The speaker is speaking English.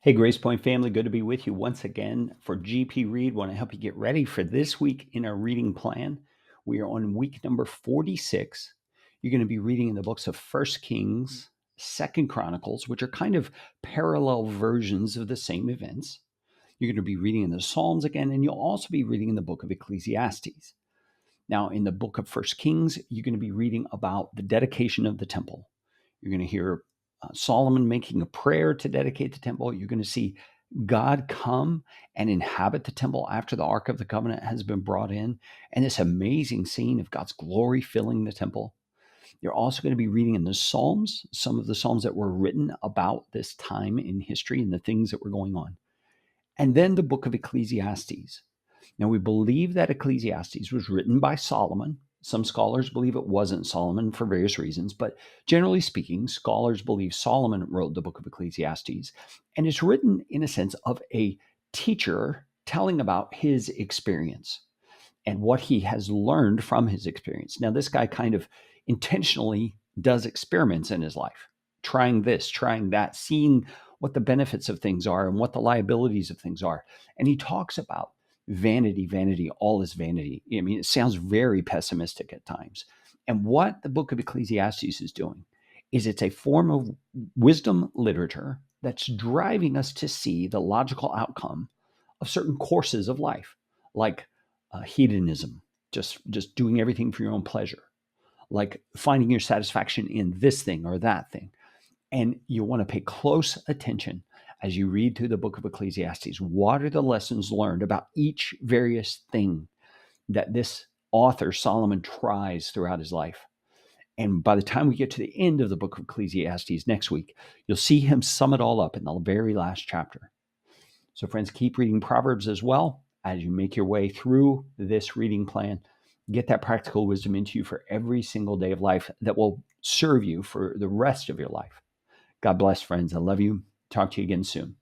Hey, Grace Point family, good to be with you once again for GP Read. Want to help you get ready for this week in our reading plan. We are on week number 46. You're going to be reading in the books of First Kings, Second Chronicles, which are kind of parallel versions of the same events. You're going to be reading in the Psalms again, and you'll also be reading in the book of Ecclesiastes. Now, in the book of First Kings, you're going to be reading about the dedication of the temple. You're going to hear Solomon making a prayer to dedicate the temple. You're going to see God come and inhabit the temple after the Ark of the Covenant has been brought in, and this amazing scene of God's glory filling the temple. You're also going to be reading in the Psalms, some of the Psalms that were written about this time in history and the things that were going on. And then the book of Ecclesiastes. Now, we believe that Ecclesiastes was written by Solomon. Some scholars believe it wasn't Solomon for various reasons, but generally speaking, scholars believe Solomon wrote the book of Ecclesiastes. And it's written in a sense of a teacher telling about his experience and what he has learned from his experience. Now, this guy kind of intentionally does experiments in his life, trying this, trying that, seeing what the benefits of things are and what the liabilities of things are. And he talks about vanity, vanity, all is vanity. I mean, it sounds very pessimistic at times. And what the book of Ecclesiastes is doing is it's a form of wisdom literature that's driving us to see the logical outcome of certain courses of life, like hedonism, just doing everything for your own pleasure, like finding your satisfaction in this thing or that thing. And you want to pay close attention as you read through the book of Ecclesiastes. What are the lessons learned about each various thing that this author, Solomon, tries throughout his life? And by the time we get to the end of the book of Ecclesiastes next week, you'll see him sum it all up in the very last chapter. So, friends, keep reading Proverbs as well as you make your way through this reading plan. Get that practical wisdom into you for every single day of life that will serve you for the rest of your life. God bless, friends. I love you. Talk to you again soon.